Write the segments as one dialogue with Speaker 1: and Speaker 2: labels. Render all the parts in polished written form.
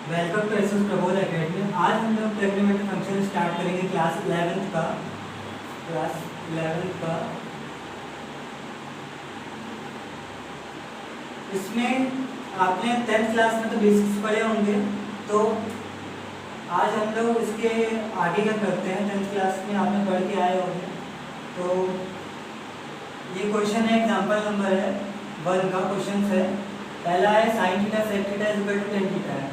Speaker 1: Welcome to SS Prabodh academy. आज हम लोग ट्रिग्नोमेट्री फंक्शन स्टार्ट करेंगे क्लास 11th का। इसमें आपने 10th क्लास में तो बेसिक्स पढ़े होंगे, तो आज हम लोग इसके आगे का करते हैं। 10th क्लास में आपने पढ़ के आए होंगे, तो ये क्वेश्चन है, एग्जाम्पल नंबर है 1 का क्वेश्चन है। पहला है sine theta sec theta is equal to tan theta है।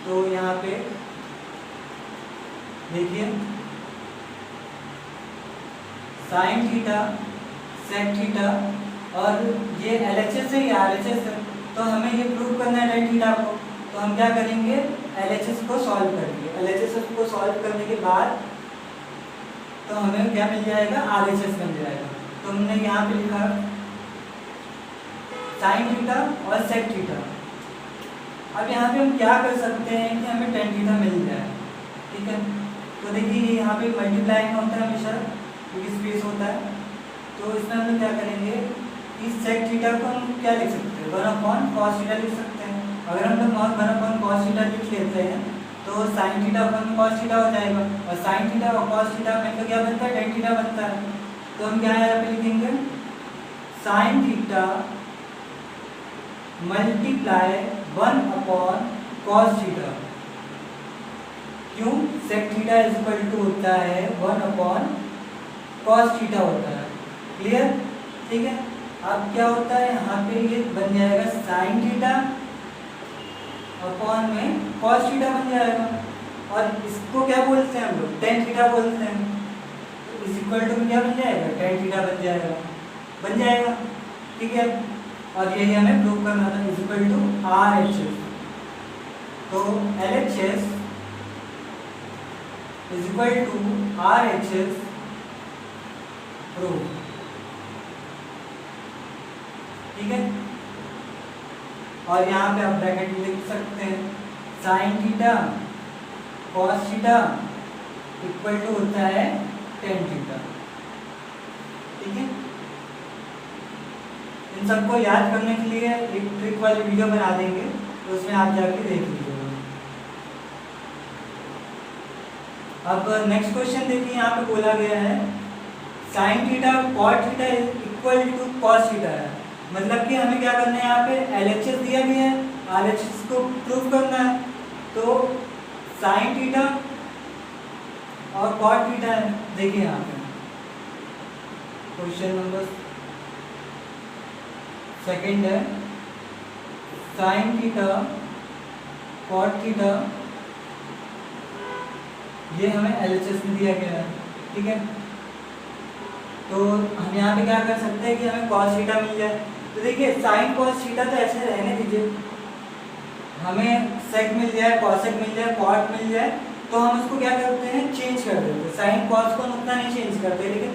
Speaker 1: तो यहाँ पे देखिए साइन थीटा सेक थीटा और ये LHS है या RHS है, तो हमें ये प्रूव करना है टेन थीटा को। तो हम क्या करेंगे, LHS को सॉल्व करेंगे। LHS को सॉल्व करने के बाद तो हमें क्या मिल जाएगा, RHS मिल जाएगा। तो हमने यहाँ पे लिखा साइन थीटा और सेक थीटा। अब यहाँ पे हम क्या कर सकते हैं कि हमें टेन थीटा मिल जाए, ठीक है। तो देखिए यहाँ पे मल्टीप्लाइंग होता है हमेशा, क्योंकि स्पेस होता है। तो इसमें हम लोग क्या करेंगे कि सेक थीटा को हम क्या लिख सकते हैं, 1/cos थीटा लिख सकते हैं। अगर हम लोग 1/cos थीटा लिख लेते हैं तो साइन थीटा अपन cos थीटा हो जाएगा, और साइन थीटा और cos थीटा में तो क्या बनता है, टेन थीटा बनता है। तो हम क्या यहाँ पे लिखेंगे, sign theta multiply 1/cos theta. क्यों, sec theta is equal to होता है 1/cos थीटा होता है। क्लियर, ठीक है। अब क्या होता है, यहाँ पे ये बन जाएगा साइन थीटा अपॉन में cos थीटा बन जाएगा, और इसको क्या बोलते हैं हम लोग, टेन थीटा बोलते हैं। तो इज इक्वल टू में क्या बन जाएगा, टेन थीटा बन जाएगा, ठीक है। और यही हमें प्रूव करना था, इज इक्वल टू RHS। तो LHS is equal to RHS prove, ठीक है। और यहाँ पे आप ब्रैकेट में लिख सकते हैं sine theta cos theta equal to होता है टेन थीटा, ठीक है। इन सबको याद करने के लिए एक ट्रिक वाली वीडियो बना देंगे, तो उसमें आप जाके देख लीजिएगा। अब नेक्स्ट क्वेश्चन देखिए, यहाँ पे बोला गया है sine theta cot theta equal to cos theta है। मतलब कि हमें क्या करना है, यहाँ पे LHS दिया गया है, RHS को प्रूव करना है। तो साइन थीटा और cot थीटा है, देखिए यहाँ पे क्वेश्चन नंबर सेकंड है साइन थीटा cot थीटा, ये हमें LHS में दिया गया है, ठीक है। तो हम यहाँ पे क्या कर सकते हैं कि हमें cos थीटा मिल जाए। तो देखिए साइन cos थीटा तो ऐसे रहने दीजिए, हमें सेक मिल जाए, कॉसेक मिल जाए, कॉट मिल जाए, तो हम उसको क्या करते हैं, चेंज कर देते हैं। साइन कॉस को हम उतना नहीं चेंज करते, लेकिन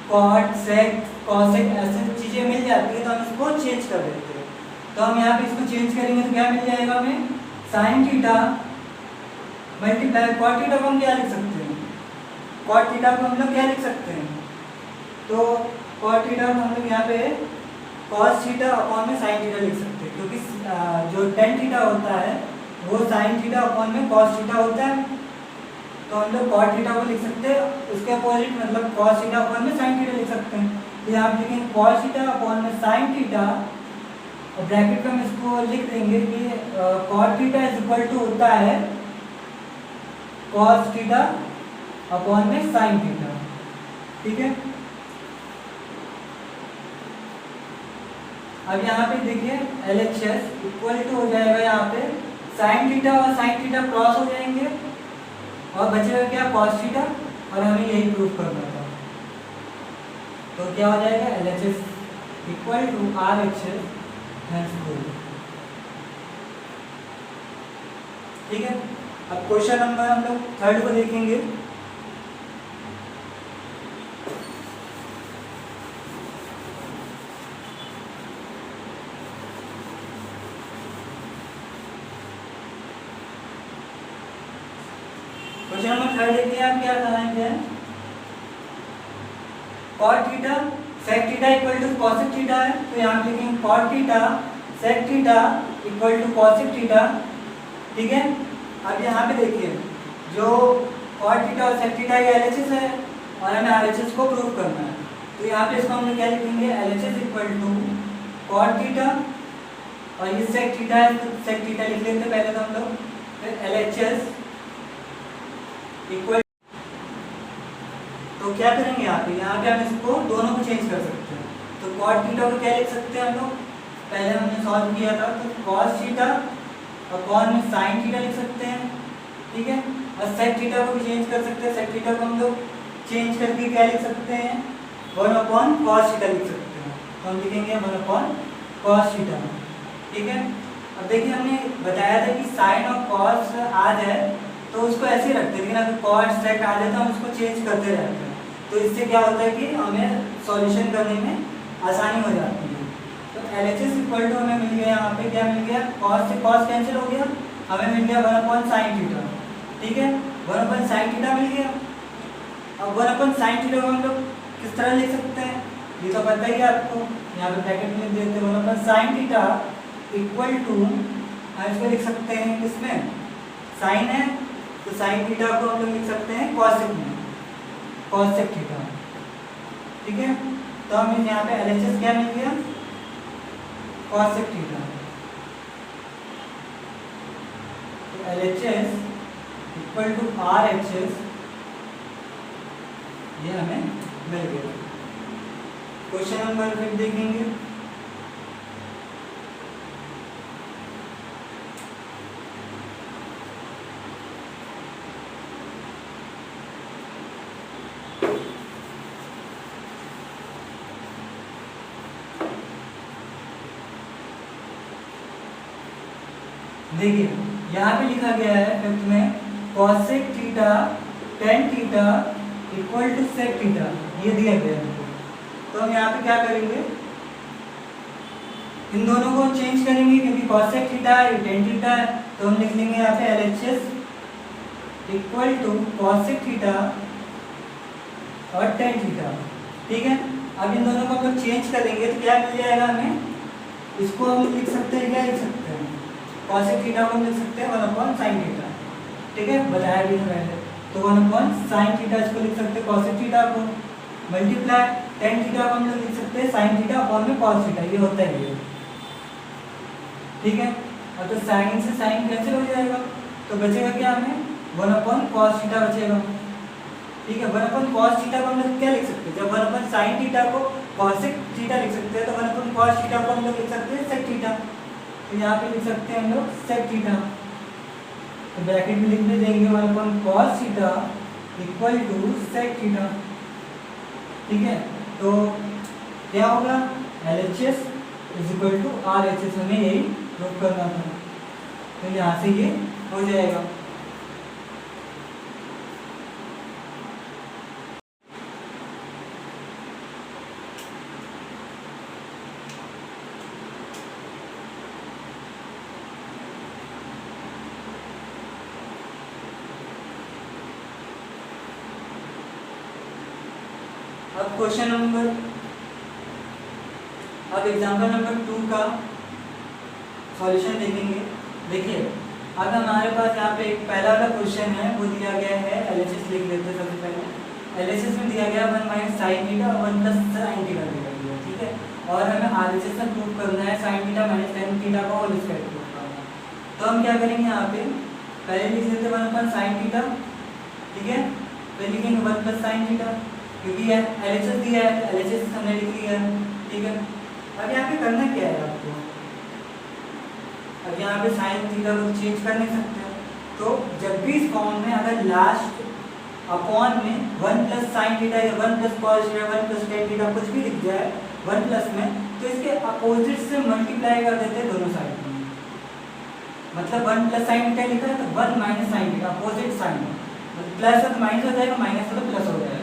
Speaker 1: कॉट सेक कॉसेक ऐसे चीज़ें मिल जाती है तो हम इसको चेंज कर देते हैं। तो हम यहाँ पे इसको चेंज करेंगे तो क्या मिल जाएगा हमें, sine theta multiply cot theta को हम क्या लिख सकते हैं, कॉट थीटा को हम लोग क्या लिख सकते हैं, तो कॉट थीटा को हम लोग यहाँ पे cos थीटा अपॉन में साइन थीटा लिख सकते हैं, क्योंकि जो टेन थीटा होता है वो साइन थीटा अपॉन में cos थीटा होता है। तो हम लोग cot थीटा को लिख सकते हैं, उसके अपोजिट मतलब cos थीटा अपॉन में साइन थीटा लिख सकते हैं। तो यहाँ पे लिखेंगे cos थीटा अपॉन में साइन थीटा, और ब्रैकेट में हम इसको लिख देंगे कि cot theta is equal to होता है cos थीटा अपॉन में साइन थीटा, ठीक है। अब यहाँ पे देखिए LHS इक्वल टू हो जाएगा, यहाँ पे साइन थीटा और साइन थीटा क्रॉस हो जाएंगे और बचेगा क्या, cos थीटा, और हमें यही प्रूव करना था। तो क्या हो जाएगा, LHS इक्वल टू RHS, ठीक है। अब क्वेश्चन नंबर हम लोग थर्ड को देखेंगे। क्वेश्चन नंबर थर्ड देखिए, आप क्या कहेंगे, cot theta sec theta equal to cosec theta है। तो यहाँ लिखेंगे cot theta sec theta equal to cosec theta, ठीक है। अब यहाँ पे देखिए, जो कॉट थीटा और सेक थीटा ये एलएचएस है और हमें आरएचएस को प्रूव करना है। तो यहाँ पे इसको हम लोग क्या लिखेंगे, LHS equal to cot theta और ये सेक थीटा है तो सेक थीटा लिख लेते हैं पहले तो हम लोग, फिर एलएचएस इक्वल, तो क्या करेंगे यहाँ पे हम इसको दोनों को चेंज कर सकते हैं। तो कॉट थीटा को क्या लिख सकते हैं हम लोग, पहले हमने सॉल्व किया था तो कॉस थीटा और कॉन में साइन थीटा लिख सकते हैं, ठीक है। और सेक थीटा को भी चेंज कर सकते हैं, सेक थीटा को हम लोग चेंज करके क्या लिख सकते हैं, 1/cos थीटा लिख सकते हैं। तो हम लिखेंगे 1/cos थीटा, ठीक है। अब देखिए हमने बताया था कि साइन और कॉस आ जाए तो उसको ऐसे ही रखते हैं, लेकिन अगर कॉट सेक आ जाए तो हम उसको चेंज करते रहते हैं। तो इससे क्या होता है कि हमें सॉल्यूशन करने में आसानी हो जाती है। तो एलएचएस इक्वल टू हमें मिल गया, यहाँ पे क्या मिल गया, कॉस से कॉस कैंसिल हो गया, हमें मिल गया 1/sin थीटा, ठीक है। 1/sin थीटा मिल गया। अब 1/sin थीटा को हम लोग किस तरह लिख सकते हैं, ये तो पता ही है आपको, यहाँ पे ब्रैकेट में लिख देते हैं 1/sin थीटा इक्वल टू, हम इसको लिख सकते हैं किसमें, साइन है तो साइन थीटा को हम लोग लिख सकते हैं कॉसेक में, कॉसेक थीटा, ठीक है। तो हमें यहाँ पे एलएचएस क्या मिल गया, कॉसेक थीटा। तो एलएचएस इक्वल टू आरएचएस ये हमें मिल गया। क्वेश्चन नंबर फिर देखेंगे, देखिए यहाँ पे लिखा गया है फिफ्थ में cosec theta tan theta equal to sec theta, ये दिया गया है। तो हम यहाँ पे क्या करेंगे, इन दोनों को चेंज करेंगे क्योंकि कॉसेक थीटा है टेन थीटा है, तो हम लिख लेंगे यहाँ पे LHS equal to cosec theta और टेन थीटा, ठीक है। अब इन दोनों को हम लोग चेंज करेंगे तो क्या मिल जाएगा हमें, इसको हम लिख सकते हैं, क्या लिख सकते हैं, कॉसेक थीटा को हम लिख सकते हैं 1/sin थीटा, ठीक है, बताया भी था पहले। तो 1/sin थीटा इसको लिख सकते हैं कॉसेक थीटा को, मल्टीप्लाई टेन थीटा को हम लोग लिख सकते हैं sin थीटा अपॉन में cos थीटा, ये होता है ये, ठीक है। और तो sin से sin कैंसिल हो जाएगा तो बचेगा क्या हमें, 1/cos थीटा बचेगा, ठीक है। 1/cos थीटा को हम लोग क्या लिख सकते हैं, जब 1/sin थीटा को cosec थीटा लिख सकते हैं तो 1/cos थीटा को हम लोग लिख सकते हैं sec थीटा, तो यहाँ पे लिख सकते हैं हम लोग sec थीटा। तो ब्रैकेट में लिखने देंगे 1/cos theta equal to sec theta, ठीक है। तो क्या होगा, LHS is equal to RHS, हमें यही प्रूव करना था। तो यहाँ से ये हो जाएगा। अब क्वेश्चन नंबर, अब एग्जाम्पल नंबर 2 का सॉल्यूशन देखेंगे। देखिए अब हमारे पास यहाँ पे एक पहला वाला क्वेश्चन है, वो दिया गया है, LHS लिख लेते हैं सबसे पहले। LHS में दिया गया 1 - sin थीटा और 1 + sin थीटा दिया गया, ठीक है। और हमें RHS में प्रूव करना है sin थीटा - tan थीटा का होल स्क्वायर प्रूव करना है। तो हम क्या करेंगे, यहाँ पे पहले लिख देते हैं 1/sin थीटा, ठीक है। फिर लिखेंगे 1 + sin थीटा, क्योंकि यह LHS दिया है तो LHS हमने लिख लिया है, ठीक है। अब यहाँ पे करना क्या है आपको, अब यहाँ पे साइन थीटा को चेंज कर नहीं सकते, तो जब भी इस फॉर्म में अगर लास्ट अपॉन में 1 + sin थीटा या 1 + cos थीटा 1 + tan थीटा कुछ भी लिख जाए 1 प्लस में, तो इसके अपोजिट से मल्टीप्लाई कर देते हैं दोनों साइड में। मतलब 1 + sin थीटा लिखा है तो 1 - sin theta, opposite sine, plus है तो माइनस हो जाएगा, माइनस है तो प्लस हो जाएगा,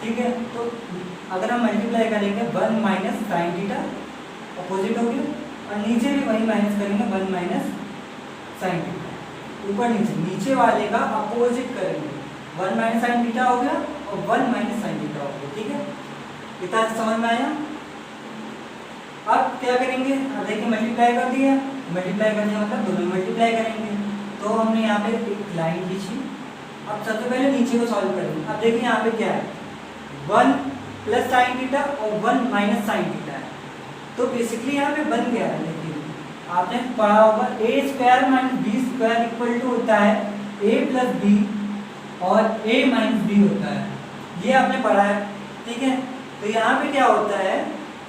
Speaker 1: ठीक है। तो अगर हम मल्टीप्लाई करेंगे 1 - sin थीटा अपोजिट हो गया, और नीचे भी वही माइनस करेंगे 1 - sin थीटा, ऊपर नीचे, नीचे वाले का अपोजिट करेंगे, 1 - sin थीटा हो गया और 1 - sin थीटा हो गया, ठीक है। इतना समझ में आया। अब क्या करेंगे, अब देखिए मल्टीप्लाई कर दिया, मल्टीप्लाई करने मतलब दोनों मल्टीप्लाई करेंगे, तो हमने यहाँ पे एक लाइन खींची। अब सबसे पहले नीचे को सॉल्व करेंगे। अब देखिए यहाँ पे क्या है, 1 प्लस साइन थीटा और 1 माइनस साइन थीटा है। तो बेसिकली यहाँ पे बन गया है। देखिए आपने पढ़ा होगा A square minus B square equal to होता है ए प्लस बी और ए माइनस बी होता है, ये आपने पढ़ा है, ठीक है। तो यहाँ पे क्या होता है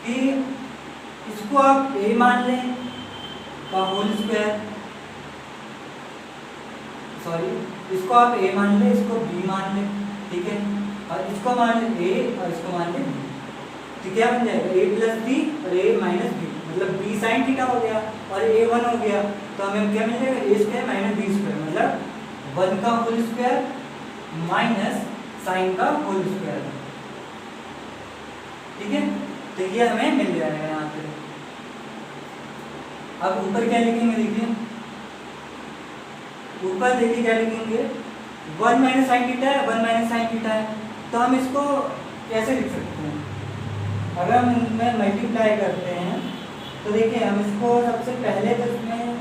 Speaker 1: कि इसको आप ए मान लें का होल स्क्वायर, सॉरी इसको आप ए मान लें, इसको बी मान लें, ठीक है, और इसको मान लें ए और इसको मान लें बी। तो क्या बन जाएगा ए प्लस बी और ए माइनस बी, मतलब बी साइन थीटा हो गया और ए 1 हो गया। तो हमें क्या मिल जाएगा ए स्क्वायर माइनस बी स्क्वायर, मतलब 1 का होल स्क्वायर माइनस साइन का होल स्क्वायर, ठीक है। तो ये हमें मिल जाएगा यहाँ पे। अब ऊपर क्या लिखेंगे, देखिए ऊपर देखिए क्या लिखेंगे, 1 माइनस साइन थीटा है, 1 माइनस साइन थीटा है। तो हम इसको कैसे लिख सकते हैं, अगर हम इनमें मल्टीप्लाई करते हैं तो देखिए हम इसको सबसे पहले तो इसमें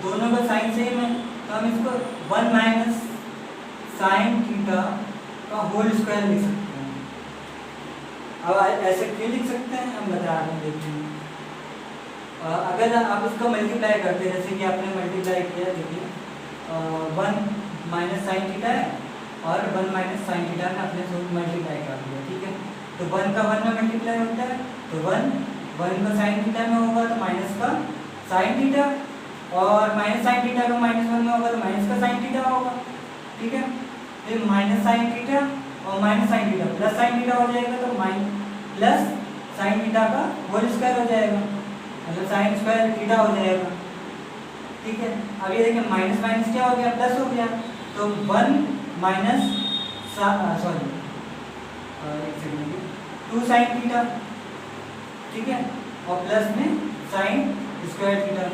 Speaker 1: दोनों का साइन सेम है, तो हम इसको 1 माइनस साइन थीटा का होल स्क्वायर लिख सकते हैं। अब ऐसे क्यों लिख सकते हैं हम बता रहे हैं, देखिए अगर आप इसको मल्टीप्लाई करते हैं, जैसे कि आपने मल्टीप्लाई किया, देखिए 1 माइनस साइन थीटा है और 1 माइनस साइन थीटा में आपने मल्टीप्लाई कर दिया, ठीक है। तो 1 का 1 में मल्टीप्लाई होता है, तो 1 का साइन थीटा में होगा तो माइनस का साइन थीटा, और माइनस साइन थीटा का -1 में होगा तो माइनस का साइन थीटा होगा, ठीक है। फिर माइनस साइन थीटा और minus sine theta plus sine theta हो जाएगा, तो प्लस साइन थीटा का होल स्क्वायर हो जाएगा, मतलब साइन स्क्वायर थीटा हो जाएगा, ठीक है। अब ये देखिए माइनस माइनस क्या हो गया, प्लस हो गया, तो 1 माइनस सॉरी 2 साइन थीटा, ठीक है, और प्लस में साइन स्क्वायर थीटा।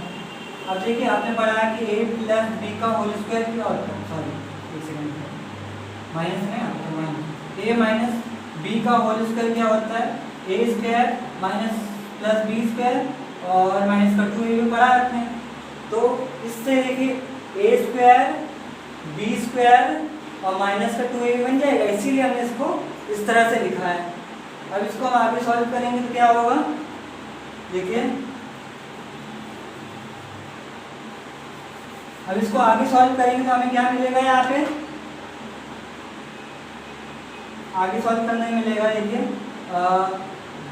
Speaker 1: अब देखिए आपने पढ़ा है कि a प्लस बी का होल स्क्वायर क्या होता है, सॉरी एक सेकंड, माइनस में आपको माइनस a माइनस बी का होल स्क्वायर क्या होता है, a square minus plus B square और माइनस का 2a भी पढ़ा रखते हैं। तो इससे देखिए a स्क्वायर बी स्क्वायर और माइनस का 2a बन जाएगा, इसीलिए हमने इसको इस तरह से लिखा है। अब इसको हम आगे सॉल्व करेंगे तो क्या होगा, देखिए अब इसको आगे सॉल्व करेंगे तो हमें क्या मिलेगा, यहाँ पे आगे सॉल्व करने में मिलेगा, देखिए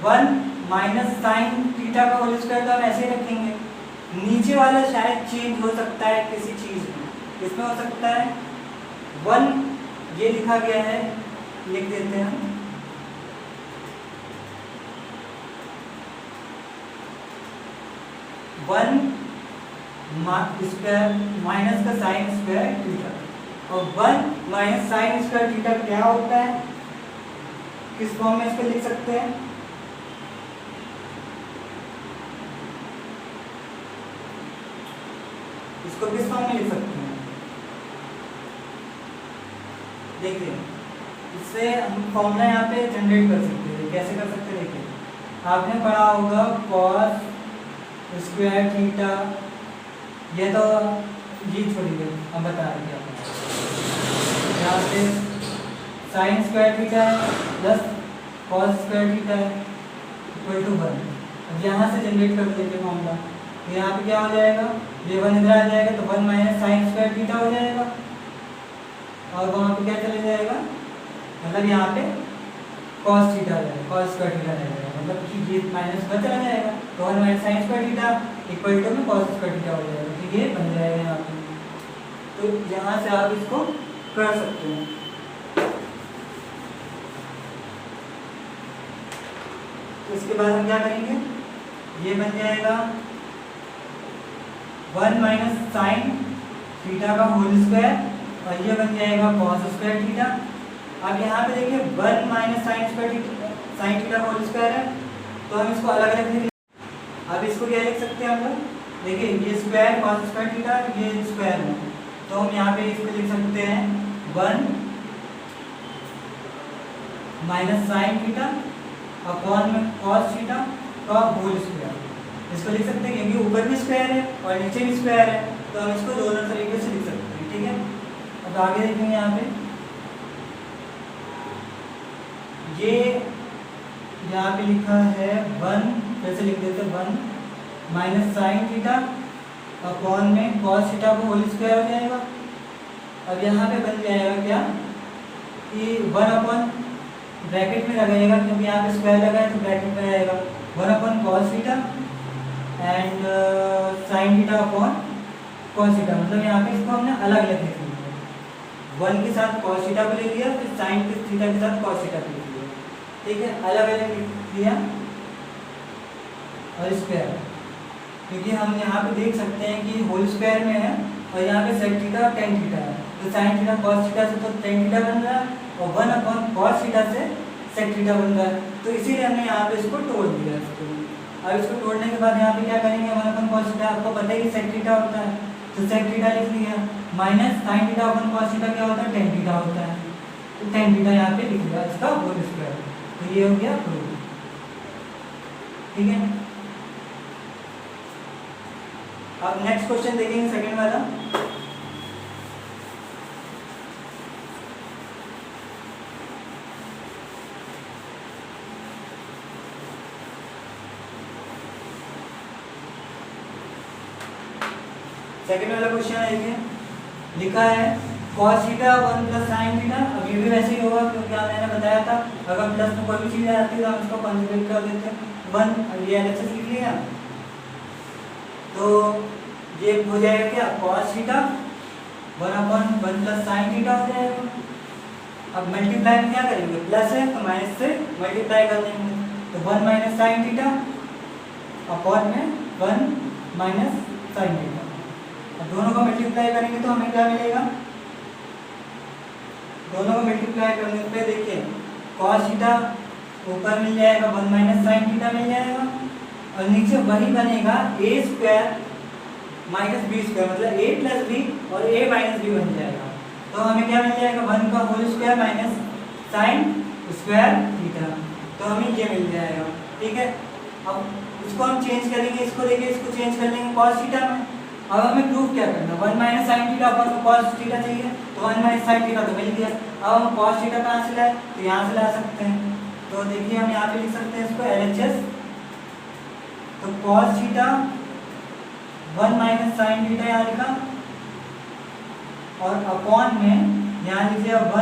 Speaker 1: 1 माइनस साइन थीटा का होल स्क्वायर तो हम ऐसे ही रखेंगे। नीचे वाला शायद चेंज हो सकता है किसी चीज़ में, इसमें हो सकता है 1 ये लिखा गया है, लिख देते हैं हम 1 स्क्वायर माइनस का साइन स्क्वायर थीटा, और 1 माइनस साइन स्क्वायर थीटा क्या होता है, किस फॉर्म में इसको लिख सकते हैं, इसको किस फॉर्म में लिख सकते हैं, देखिए इससे हम फॉर्मूला यहाँ पे जनरेट कर सकते हैं। कैसे कर सकते हैं, देखिए आपने पढ़ा होगा cos स्क्वायर थीटा, ये तो ये छोड़िए हम बता रहे हैं आपको, यहाँ पे साइन स्क्वायर थीटा है प्लस कॉस स्क्वायर थीटा है इक्वल टू 1। अब यहाँ से जनरेट कर देते हैं फॉर्मूला, तो यहाँ पे क्या हो जाएगा, ये 1 इधर आ जाएगा तो 1 माइनस साइन स्क्वायर थीटा हो जाएगा, और वहाँ पे क्या चले जाएगा, मतलब यहाँ पे कॉस थीटा आ जाएगा, कॉस स्क्वायर थीटा रह जाएगा, मतलब कि ये माइनस का चला जाएगा, तो 1 minus sine square theta equal to में कॉस स्क्वायर थीटा हो जाएगा, तो ये बन जाएगा यहाँ पे। तो यहाँ से आप इसको कर सकते हैं। तो इसके बाद हम क्या करेंगे, ये बन जाएगा 1 माइनस साइन थीटा का होल स्क्वायर, और ये बन जाएगा कॉस स्क्वायर थीटा। अब यहाँ पे देखिए 1 माइनस साइन थीटा का होल स्क्वायर है, तो हम इसको अलग अलग लिख, अब इसको क्या लिख सकते हैं हम लोग, देखिए ये स्क्वायर कॉस स्क्वायर थीटा, ये स्क्वायर है, तो हम यहाँ पे इसको लिख सकते हैं 1 माइनस साइन थीटा अपॉन में कॉस थीटा का होल स्क्वायर। इसको लिख सकते हैं क्योंकि ऊपर भी स्क्वायर है और नीचे भी स्क्वायर है, तो हम इसको दोनों तरीके से लिख सकते हैं। ठीक है, अब आगे देखेंगे यहाँ पे ये यहाँ पे लिखा है 1, फिर से लिख देते हैं 1 माइनस साइन थीटा अपॉन में कॉस थीटा को होल स्क्वायर हो जाएगा। अब यहाँ पे बन जाएगा क्या कि 1 अपॉन ब्रैकेट में लगाएगा क्योंकि यहाँ पे स्क्वायर लगा है तो ब्रैकेट में आएगा 1 upon cos theta and sign theta upon cos theta, मतलब यहाँ पे इसको हमने अलग अलग लिख लिया। 1 के साथ कॉस थीटा को ले लिया, फिर साइन थीटा के साथ कॉस थीटा को ले लिया। ठीक है, अलग अलग लिख लिया और स्क्वायर, क्योंकि हम यहाँ पे देख सकते हैं कि होल स्क्वायर में है और यहाँ पे सेक थीटा और टेन थीटा है, तो साइन थीटा कॉस थीटा से तो टेन थीटा बन रहा है और 1 अपॉन कॉस थीटा से सेक थीटा बन रहा है, तो इसीलिए हमने यहाँ पे इसको तोड़ दिया। अब इसको तोड़ने के बाद यहाँ पे क्या करेंगे, 1 अपॉन कॉस थीटा आपको पता है कि सेक थीटा होता है, तो सेक थीटा लिख लिया, minus sine theta upon cos theta क्या होता है, टेन थीटा होता है, तो टेन थीटा यहाँ पे लिख लिया इसका होल स्क्वायर, तो ये हो गया प्रूफ। ठीक है, अब नेक्स्ट क्वेश्चन देखेंगे सेकंड वाला। सेकंड वाला क्वेश्चन है, देखिए लिखा है cos theta 1 plus sine theta. अब ये भी वैसे ही होगा क्योंकि मैंने बताया था अगर प्लस में कोई भी चीज आती है तो हम इसको कॉन्जुगेट कर देते हैं 1, ये एलएचएस लिख लिया, तो ये हो जाएगा क्या cos theta 1 upon 1 plus sine theta हो जाएगा। अब मल्टीप्लाई में क्या करेंगे, प्लस है तो माइनस से मल्टीप्लाई कर देंगे, तो 1 माइनस साइन थीटा अपॉन में 1 माइनस साइन थीटा। अब दोनों को मल्टीप्लाई करेंगे तो हमें क्या मिलेगा, दोनों को मल्टीप्लाई करने पे देखिए cos थीटा ऊपर मिल जाएगा 1 माइनस साइन थीटा मिल जाएगा और नीचे वही बनेगा a square minus B square, मतलब a प्लस बी और a माइनस बी बन जाएगा, तो हमें क्या मिल जाएगा 1 का whole square minus sine square theta, तो हमें ये मिल जाएगा। ठीक है, अब इसको हम चेंज करेंगे, इसको देखिए इसको चेंज कर लेंगे cos थीटा में। अब हमें प्रूफ क्या करना, 1 माइनस साइन थीटा अपन को cos थीटा चाहिए, तो 1 माइनस साइन थीटा तो मिल गया। अब हम cos थीटा कहाँ से लाए, तो यहाँ से ला सकते हैं, तो देखिए हम यहाँ पे लिख सकते हैं इसको LHS, तो cos theta 1 minus sine theta यहाँ लिखा और अपॉन में यहाँ लिख लिया 1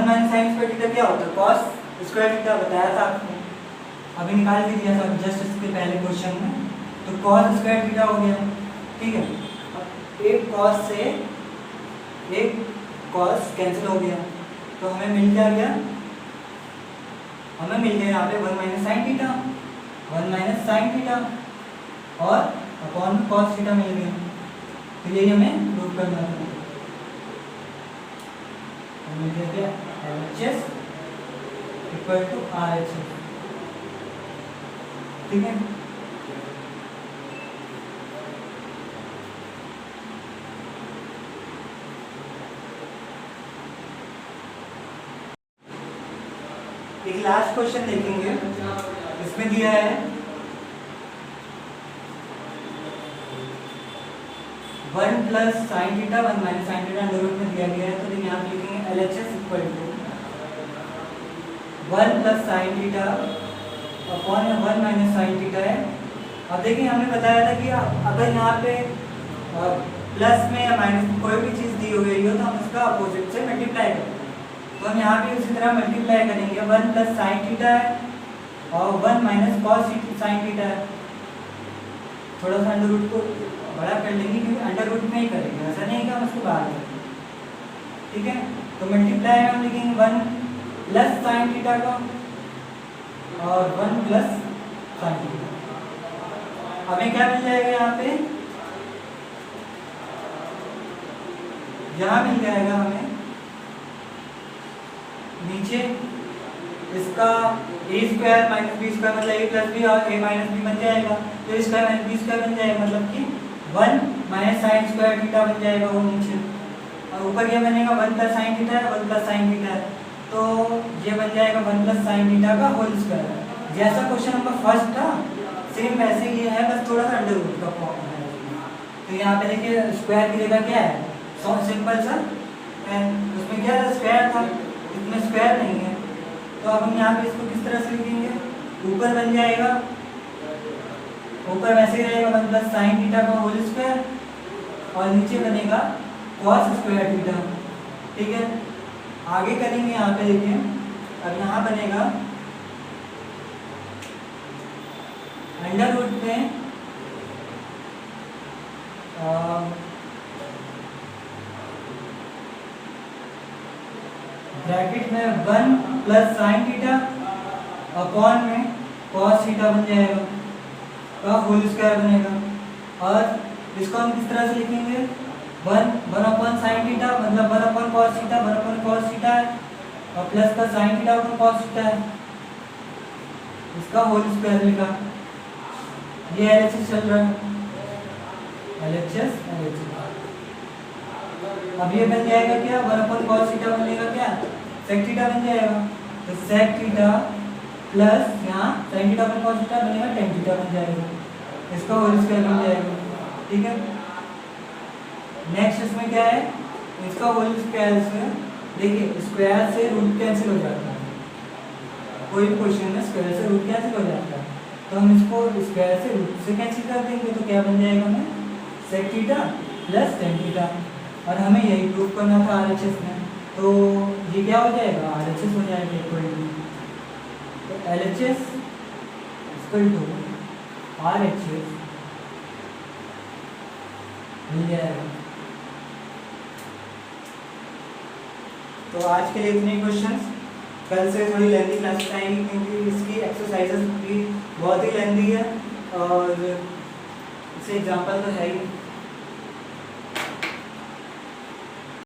Speaker 1: माइनस साइन स्क्वायर थीटा क्या होता है, cos स्क्वायर थीटा बताया था आपने, अभी निकाल के दिया था जस्ट इसके पहले क्वेश्चन में, तो cos स्क्वायर थीटा हो गया। ठीक है, अब एक cos से एक cos कैंसिल हो गया, तो हमें मिल गया, हमें मिल गया यहाँ पे 1 minus sine theta, 1 minus sine theta और अपॉन में cos थीटा मिल गया, तो यही हमें प्रूव करना था। मिल गया LHS इक्वल टू RHS। ठीक है, एक लास्ट क्वेश्चन देखेंगे, इसमें दिया है 1 plus sine theta 1 minus sine theta under root में दिया गया है, तो देखिए यहाँ पे लिखेंगे LHS equal to 1 plus sine theta upon 1 minus sine theta है। अब देखिए हमने बताया था कि अगर यहाँ पे प्लस में या माइनस में कोई भी चीज़ दी हुई हो तो हम उसका अपोजिट से मल्टीप्लाई करते हैं, तो हम यहाँ पे उसी तरह मल्टीप्लाई करेंगे, 1 प्लस साइन थीटा है और 1 माइनस कॉस साइन थीटा है। थोड़ा सा अंडर रूट को बड़ा कर लेंगे क्योंकि अंडर रूट में ही करेंगे, ऐसा नहीं कि हम उसको बाहर करेंगे। ठीक है, तो मल्टीप्लाई में हम लिखेंगे 1 प्लस साइन थीटा का और 1 प्लस साइन थीटा, हमें क्या मिल जाएगा यहाँ मिल जाएगा हमें नीचे इसका a square minus B square मतलब a प्लस बी और a माइनस बी बन जाएगा, तो स्क्वायर माइनस बी स्क्वायर बन जाएगा, मतलब कि 1 माइनस साइन स्क्वायर थीटा बन जाएगा वो नीचे, और ऊपर क्या बनेगा 1 प्लस साइन थीटा है 1 प्लस साइन थीटा है, तो ये बन जाएगा 1 प्लस साइन थीटा का होल स्क्वायर। जैसा क्वेश्चन नंबर फर्स्ट था सेम वैसे ही है, बस थोड़ा सा अंडर रूट का फॉर्म है। तो यहाँ पे देखिए स्क्वायर की जगह क्या है, सो सिंपल सा है, उसमें क्या था स्क्वायर था, इसमें स्क्वायर नहीं है। तो अब हम यहाँ पे इसको किस तरह से लिखेंगे, ऊपर बन जाएगा, ऊपर वैसे ही रहेगा 1 प्लस साइन थीटा का होल स्क्वायर और नीचे बनेगा कॉस स्क्वायर थीटा। ठीक है, आगे करेंगे यहाँ पे देखिए, अब यहाँ बनेगा अंडर रूट में ब्रैकेट में 1 प्लस साइन थीटा अपॉन में कॉस थीटा बन जाएगा का होल स्क्वायर बनेगा। और इसको हम किस तरह से लिखेंगे, 1 अपॉन साइन थीटा मतलब 1 upon cos theta, 1 upon cos theta है और प्लस का sign theta upon cos theta है, इसका होल स्क्वायर लिखा। ये एलएचएस चल रहा है, एलएचएस। अब ये बन जाएगा क्या, 1 अपॉन कॉस थीटा बनेगा क्या, सेक थीटा बन जाएगा। तो सेक थीटा प्लस यहाँ sign theta upon cos theta बनेगा टेन थीटा बन जाएगा, इसका होल स्क्वायर बन जाएगा। ठीक है, नेक्स्ट इसमें क्या है, इसका होल स्क्वायर से देखिए स्क्वायर से रूट कैंसिल हो जाता है, कोई भी क्वेश्चन में स्क्वायर से रूट कैंसिल हो जाता है, तो हम इसको स्क्वायर से रूट से कैंसिल कर देंगे, तो क्या बन जाएगा हमें sec theta plus tan theta. और हमें यही प्रूव करना था आरएचएस में, तो ये क्या हो जाएगा, आरएचएस हो जाएगा इक्वल टू, तो एलएचएस इक्वल टू आरएचएस मिल जाएगा। तो आज के लिए इतने क्वेश्चंस, कल से थोड़ी लेंथी क्लासेस आएंगी क्योंकि इसकी एक्सरसाइजेस भी बहुत ही लेंथी है और इससे एग्जांपल तो है ही।